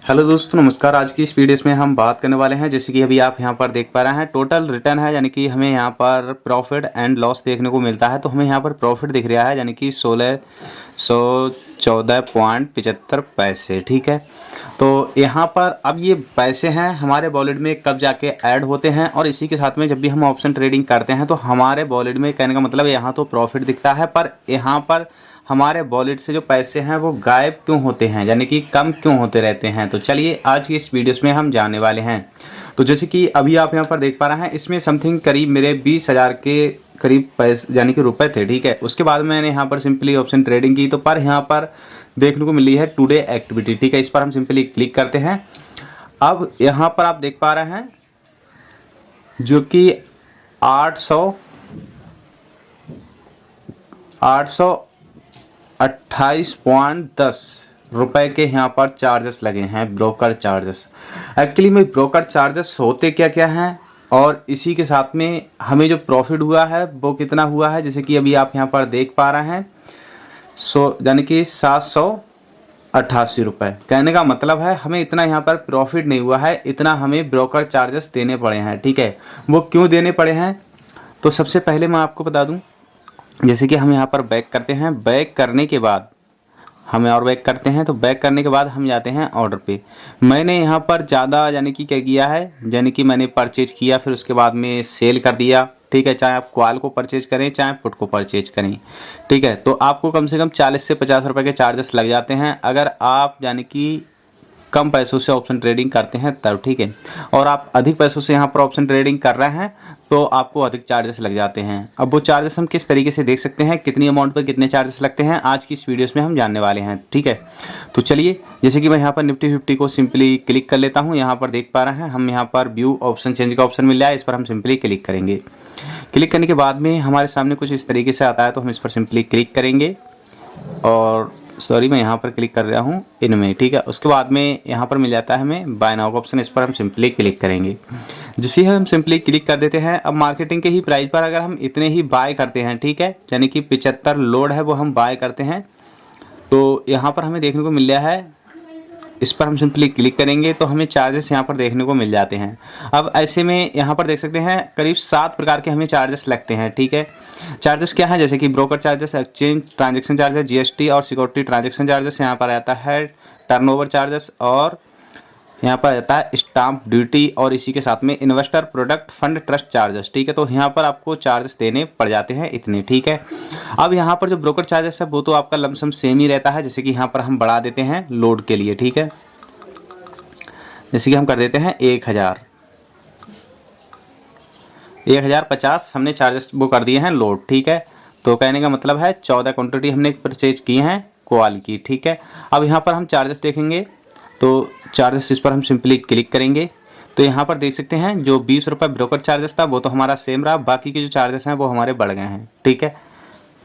Hello दोस्तों, नमस्कार। आज की इस वीडियो में हम बात करने वाले हैं, जैसे कि अभी आप यहां पर देख पा रहे हैं टोटल रिटर्न है, यानी कि हमें यहां पर प्रॉफिट एंड लॉस देखने को मिलता है। तो हमें यहां पर प्रॉफिट दिख रहा है, यानी कि 1614.75 पैसे। ठीक है, तो यहां पर अब ये पैसे हैं हमारे वॉलेट में कब जाके ऐड होते हैं, और इसी के साथ में जब भी हम ऑप्शन ट्रेडिंग करते हैं तो हमारे वॉलेट में, कहने का मतलब यहाँ तो प्रॉफिट दिखता है, पर यहाँ पर हमारे वॉलेट से जो पैसे हैं वो गायब क्यों होते हैं, यानी कि कम क्यों होते रहते हैं। तो चलिए आज की इस वीडियोस में हम जानने वाले हैं। तो जैसे कि अभी आप यहाँ पर देख पा रहे हैं, इसमें समथिंग करीब मेरे 20,000 के करीब पैसे यानी कि रुपए थे। ठीक है, उसके बाद मैंने यहाँ पर सिंपली ऑप्शन ट्रेडिंग की, तो पर यहाँ पर देखने को मिली है टुडे एक्टिविटी। ठीक है, इस पर हम सिंपली क्लिक करते हैं। अब यहाँ पर आप देख पा रहे हैं जो कि 828.10 रुपए के यहाँ पर चार्जेस लगे हैं, ब्रोकर चार्जेस। एक्चुअली में ब्रोकर चार्जेस होते क्या क्या हैं, और इसी के साथ में हमें जो प्रॉफिट हुआ है वो कितना हुआ है, जैसे कि अभी आप यहाँ पर देख पा रहे हैं यानी कि 788 रुपये। कहने का मतलब है हमें इतना यहाँ पर प्रॉफिट नहीं हुआ है, इतना हमें ब्रोकर चार्जेस देने पड़े हैं। ठीक है, वो क्यों देने पड़े हैं, तो सबसे पहले मैं आपको बता दूं, जैसे कि हम यहाँ पर बैक करते हैं, बैक करने के बाद हमें और बैक करते हैं, तो बैक करने के बाद हम जाते हैं ऑर्डर पे। मैंने यहाँ पर ज़्यादा यानी कि क्या किया है, यानी कि मैंने परचेज किया, फिर उसके बाद में सेल कर दिया। ठीक है, चाहे आप कॉल को परचेज करें चाहे पुट को परचेज करें। ठीक है, तो आपको कम से कम 40 से 50 रुपये के चार्जेस लग जाते हैं अगर आप यानी कि कम पैसों से ऑप्शन ट्रेडिंग करते हैं तब। ठीक है, और आप अधिक पैसों से यहाँ पर ऑप्शन ट्रेडिंग कर रहे हैं तो आपको अधिक चार्जेस लग जाते हैं। अब वो चार्जेस हम किस तरीके से देख सकते हैं, कितनी अमाउंट पर कितने चार्जेस लगते हैं, आज की इस वीडियोस में हम जानने वाले हैं। ठीक है, तो चलिए, जैसे कि मैं यहाँ पर निफ्टी 50 को सिंपली क्लिक कर लेता हूँ। यहाँ पर देख पा रहे हैं हम यहाँ पर व्यू ऑप्शन चेंज का ऑप्शन मिल रहा है, इस पर हम सिंपली क्लिक करेंगे। क्लिक करने के बाद में हमारे सामने कुछ इस तरीके से आता है, तो हम इस पर सिंपली क्लिक करेंगे, और सॉरी मैं यहाँ पर क्लिक कर रहा हूँ इनमें। ठीक है, उसके बाद में यहाँ पर मिल जाता है हमें बाय नाउ का ऑप्शन, इस पर हम सिंपली क्लिक करेंगे। जिसे हम सिंपली क्लिक कर देते हैं, अब मार्केटिंग के ही प्राइस पर अगर हम इतने ही बाय करते हैं, ठीक है, यानी कि 75 लोड है वो हम बाय करते हैं, तो यहाँ पर हमें देखने को मिल रहा है, इस पर हम सिंपली क्लिक करेंगे तो हमें चार्जेस यहाँ पर देखने को मिल जाते हैं। अब ऐसे में यहाँ पर देख सकते हैं करीब 7 प्रकार के हमें चार्जेस लगते हैं। ठीक है, चार्जेस क्या है, जैसे कि broker charges, exchange transaction charges, GST और सिक्योरिटी ट्रांजैक्शन चार्जेस, यहाँ पर आता है टर्नओवर चार्जेस, और यहाँ पर आता है स्टाम्प ड्यूटी, और इसी के साथ में investor product fund trust charges. ठीक है, तो यहाँ पर आपको चार्जेस देने पड़ जाते हैं इतने। ठीक है, अब यहाँ पर जो ब्रोकर चार्जेस है वो तो आपका लमसम सेम ही रहता है, जैसे कि यहाँ पर हम बढ़ा देते हैं लोड के लिए। ठीक है, जैसे कि हम कर देते हैं 1050 हमने चार्जेस वो कर दिए हैं लोड। ठीक है, तो कहने का मतलब है 14 क्वान्टिटी हमने परचेज की हैं कोआल की। ठीक है, अब यहाँ पर हम चार्जेस देखेंगे, तो चार्जेस इस पर हम सिंपली क्लिक करेंगे, तो यहाँ पर देख सकते हैं जो 20 रुपये ब्रोकर चार्जेस था वो तो हमारा सेम रहा, बाकी के जो चार्जेस हैं वो हमारे बढ़ गए हैं। ठीक है,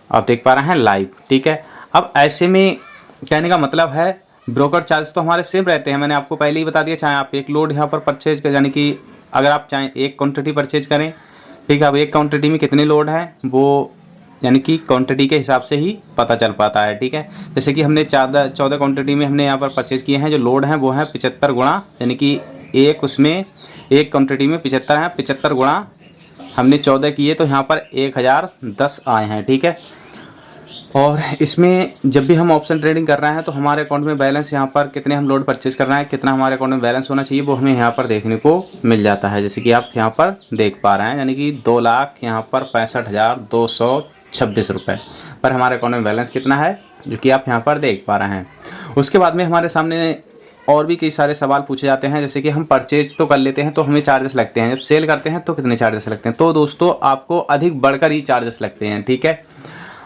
आप देख पा रहे हैं लाइव। ठीक है, अब ऐसे में कहने का मतलब है ब्रोकर चार्ज तो हमारे सेम रहते हैं, मैंने आपको पहले ही बता दिया। चाहे आप एक लोड यहाँ पर परचेज कर, यानी कि अगर आप चाहें एक क्वान्टिटी परचेज करें, ठीक है, अब एक क्वान्टिटी में कितने लोड हैं वो यानी कि क्वांटिटी के हिसाब से ही पता चल पाता है। ठीक है, जैसे कि हमने 14 क्वांटिटी में हमने यहाँ पर परचेज किए हैं, जो लोड हैं वो हैं 75 गुणा, यानी कि एक उसमें एक क्वांटिटी में 75 हैं, 75 गुणा हमने 14 किए तो यहाँ पर 1010 आए हैं। ठीक है, और इसमें जब भी हम ऑप्शन ट्रेडिंग कर रहे हैं तो हमारे अकाउंट में बैलेंस, यहाँ पर कितने हम लोड परचेज कर रहे हैं, कितना हमारे अकाउंट में बैलेंस होना चाहिए वो हमें यहाँ पर देखने को मिल जाता है, जैसे कि आप यहाँ पर देख पा रहे हैं, यानी कि 2,00,000 यहाँ पर 65,226 रुपये पर हमारे अकाउंट में बैलेंस कितना है, जो कि आप यहाँ पर देख पा रहे हैं। उसके बाद में हमारे सामने और भी कई सारे सवाल पूछे जाते हैं, जैसे कि हम परचेज तो कर लेते हैं तो हमें चार्जेस लगते हैं, जब सेल करते हैं तो कितने चार्जेस लगते हैं। तो दोस्तों आपको अधिक बढ़कर ही चार्जेस लगते हैं। ठीक है,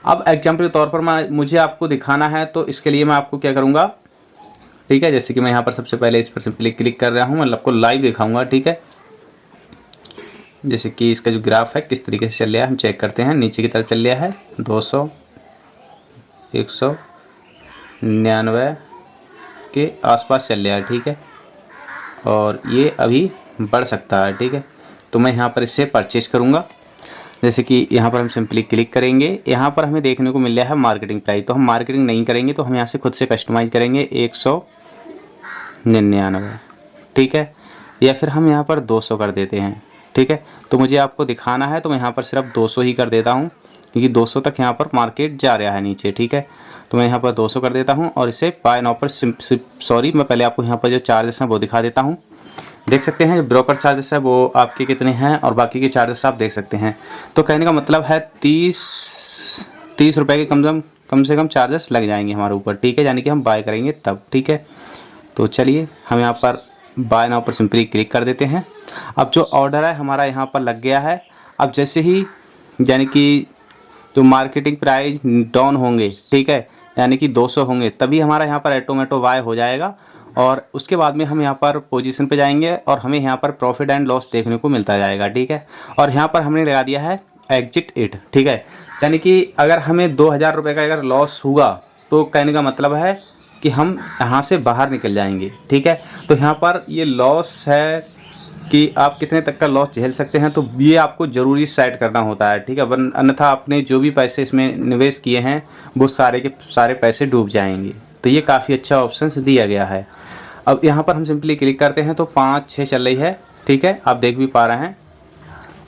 अब एग्जाम्पल के तौर पर मुझे आपको दिखाना है, तो इसके लिए मैं आपको क्या करूँगा, ठीक है, जैसे कि मैं यहाँ पर सबसे पहले इस पर सिंपली क्लिक कर रहा हूँ, मैं आपको लाइव दिखाऊंगा। ठीक है, जैसे कि इसका जो ग्राफ है किस तरीके से चल रहा है हम चेक करते हैं, नीचे की तरफ चल रहा है 200 199 के आसपास चल रहा है। ठीक है, और ये अभी बढ़ सकता है। ठीक है, तो मैं यहाँ पर इससे परचेज करूँगा, जैसे कि यहाँ पर हम सिंपली क्लिक करेंगे, यहाँ पर हमें देखने को मिल रहा है मार्केटिंग प्राइस, तो हम मार्केटिंग नहीं करेंगे, तो हम यहाँ से खुद से कस्टमाइज़ करेंगे 99, ठीक है। या फिर हम यहाँ पर 200 कर देते हैं, ठीक है। तो मुझे आपको दिखाना है तो मैं यहाँ पर सिर्फ 200 ही कर देता हूँ, क्योंकि 200 तक यहाँ पर मार्केट जा रहा है नीचे, ठीक है। तो मैं यहाँ पर 200 कर देता हूँ और इसे बाय नाउ पर सॉरी, मैं पहले आपको यहाँ पर जो चार्जेस हैं वो दिखा देता हूँ। देख सकते हैं जो ब्रोकर चार्जेस है वो आपके कितने हैं और बाकी के चार्जेस आप देख सकते हैं। तो कहने का मतलब है 30 रुपये के कम से कम चार्जेस लग जाएंगे हमारे ऊपर, ठीक है, यानी कि हम बाय करेंगे तब, ठीक है। तो चलिए हम यहाँ पर बाय नाउ पर सिंपली क्लिक कर देते हैं। अब जो ऑर्डर है हमारा यहाँ पर लग गया है। अब जैसे ही यानी कि जो मार्केटिंग प्राइस डाउन होंगे, ठीक है, यानी कि 200 होंगे, तभी हमारा यहाँ पर ऑटोमेटो बाय हो जाएगा और उसके बाद में हम यहाँ पर पोजीशन पे जाएंगे और हमें यहाँ पर प्रॉफिट एंड लॉस देखने को मिलता जाएगा, ठीक है। और यहाँ पर हमने लगा दिया है एग्जिट इट, ठीक है, यानी कि अगर हमें 2000 रुपये का अगर लॉस हुआ तो कहने का मतलब है कि हम यहाँ से बाहर निकल जाएंगे, ठीक है। तो यहाँ पर ये लॉस है कि आप कितने तक का लॉस झेल सकते हैं, तो ये आपको ज़रूरी सेट करना होता है, ठीक है, वरना अन्यथा आपने जो भी पैसे इसमें निवेश किए हैं वो सारे के सारे पैसे डूब जाएंगे। तो ये काफ़ी अच्छा ऑप्शन दिया गया है। अब यहाँ पर हम सिंपली क्लिक करते हैं तो 5-6 चल रही है, ठीक है, आप देख भी पा रहे हैं।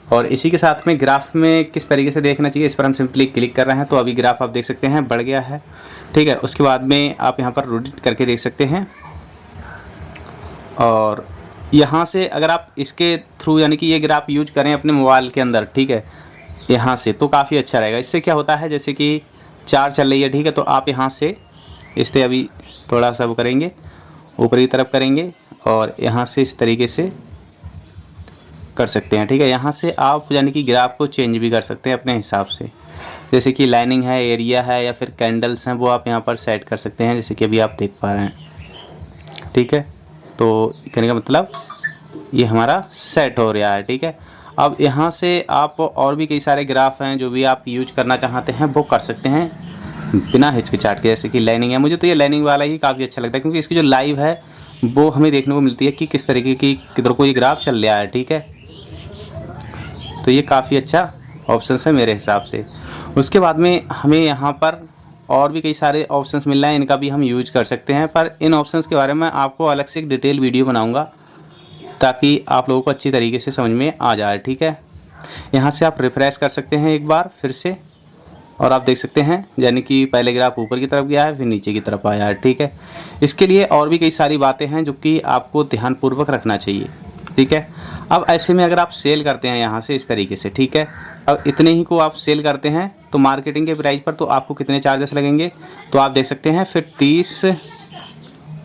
और इसी के साथ में ग्राफ में किस तरीके से देखना चाहिए इस पर हम सिंपली क्लिक कर रहे हैं। तो अभी ग्राफ आप देख सकते हैं बढ़ गया है, ठीक है। उसके बाद में आप यहाँ पर रोटेट करके देख सकते हैं और यहाँ से अगर आप इसके थ्रू यानी कि ये ग्राफ यूज करें अपने मोबाइल के अंदर, ठीक है, यहाँ से तो काफ़ी अच्छा रहेगा। इससे क्या होता है जैसे कि 4 चल रही है, ठीक है, तो आप यहाँ से इससे अभी थोड़ा सा वो करेंगे, ऊपर की तरफ करेंगे और यहाँ से इस तरीके से कर सकते हैं, ठीक है। यहाँ से आप यानी कि ग्राफ को चेंज भी कर सकते हैं अपने हिसाब से, जैसे कि लाइनिंग है, एरिया है या फिर कैंडल्स हैं, वो आप यहाँ पर सेट कर सकते हैं, जैसे कि अभी आप देख पा रहे हैं, ठीक है। तो कहने का मतलब ये हमारा सेट हो रहा है, ठीक है। अब यहाँ से आप और भी कई सारे ग्राफ हैं जो भी आप यूज करना चाहते हैं वो कर सकते हैं बिना हिचकिचाहट के, जैसे कि लाइनिंग है। मुझे तो ये लाइनिंग वाला ही काफ़ी अच्छा लगता है क्योंकि इसकी जो लाइव है वो हमें देखने को मिलती है कि किस तरीके की किधर को ये ग्राफ चल रहा है, ठीक है। तो ये काफ़ी अच्छा ऑप्शन है मेरे हिसाब से। उसके बाद में हमें यहाँ पर और भी कई सारे ऑप्शंस मिल रहे हैं, इनका भी हम यूज कर सकते हैं, पर इन ऑप्शंस के बारे में आपको अलग से एक डिटेल वीडियो बनाऊंगा ताकि आप लोगों को अच्छी तरीके से समझ में आ जाए, ठीक है। यहाँ से आप रिफ्रेश कर सकते हैं एक बार फिर से और आप देख सकते हैं यानी कि पहले ग्राफ ऊपर की तरफ गया है फिर नीचे की तरफ आया है, ठीक है। इसके लिए और भी कई सारी बातें हैं जो कि आपको ध्यानपूर्वक रखना चाहिए, ठीक है। अब ऐसे में अगर आप सेल करते हैं यहाँ से इस तरीके से, ठीक है, अब इतने ही को आप सेल करते हैं तो मार्केटिंग के प्राइस पर तो आपको कितने चार्जेस लगेंगे, तो आप देख सकते हैं फिर 30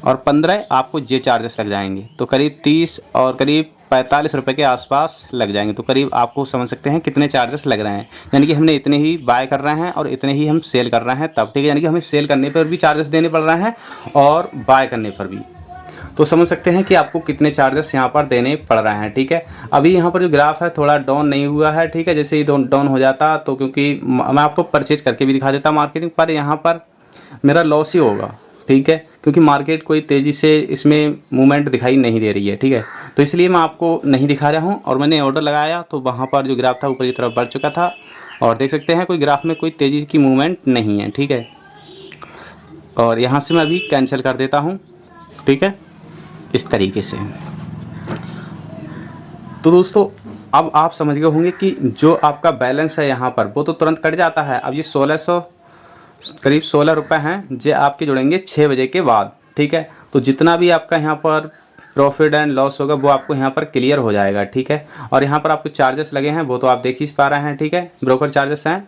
और 15 आपको ये चार्जेस लग जाएंगे, तो करीब 30 और करीब 45 रुपये के आसपास लग जाएंगे। तो करीब आपको समझ सकते हैं कितने चार्जेस लग रहे हैं, यानी कि हमने इतने ही बाय कर रहे हैं और इतने ही हम सेल कर रहे हैं तब, ठीक है, यानी कि हमें सेल करने पर भी चार्जेस देने पड़ रहे हैं और बाय करने पर भी। तो समझ सकते हैं कि आपको कितने चार्जेस यहाँ पर देने पड़ रहे हैं, ठीक है। अभी यहाँ पर जो ग्राफ है थोड़ा डाउन नहीं हुआ है, ठीक है, जैसे ही डाउन हो जाता तो क्योंकि मैं आपको परचेज करके भी दिखा देता मार्केटिंग पर, यहाँ पर मेरा लॉस ही होगा, ठीक है, क्योंकि मार्केट कोई तेज़ी से इसमें मूवमेंट दिखाई नहीं दे रही है, ठीक है। तो इसलिए मैं आपको नहीं दिखा रहा हूँ और मैंने ऑर्डर लगाया तो वहाँ पर जो ग्राफ था ऊपर की तरफ बढ़ चुका था और देख सकते हैं कोई ग्राफ में कोई तेज़ी की मूवमेंट नहीं है, ठीक है। और यहाँ से मैं अभी कैंसिल कर देता हूँ, ठीक है, इस तरीके से। तो दोस्तों अब आप समझ गए होंगे कि जो आपका बैलेंस है यहाँ पर वो तो तुरंत कट जाता है। अब ये 1600 करीब 16 रुपये हैं जो आपके जुड़ेंगे 6 बजे के बाद, ठीक है। तो जितना भी आपका यहाँ पर प्रॉफिट एंड लॉस होगा वो आपको यहाँ पर क्लियर हो जाएगा, ठीक है। और यहाँ पर आपको चार्जेस लगे हैं वो तो आप देख ही पा रहे हैं, ठीक है, ब्रोकर चार्जेस हैं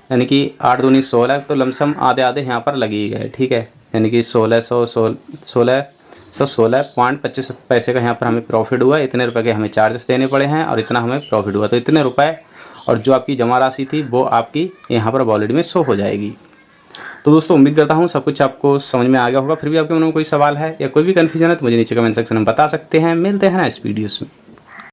यानी कि 8 दूनी 16, तो लमसम आधे आधे यहाँ पर लगे ही गए, ठीक है, यानी कि 16.25 पैसे का यहाँ पर हमें प्रॉफिट हुआ, इतने रुपए के हमें चार्जेस देने पड़े हैं और इतना हमें प्रॉफिट हुआ, तो इतने रुपए और जो आपकी जमा राशि थी वो आपकी यहाँ पर वॉलेट में शो हो जाएगी। तो दोस्तों उम्मीद करता हूँ सब कुछ आपको समझ में आ गया होगा। फिर भी आपके मन में कोई सवाल है या कोई भी कन्फ्यूजन है तो मुझे नीचे कमेंट सेक्शन में बता सकते हैं। मिलते हैं नेक्स्ट वीडियोस में।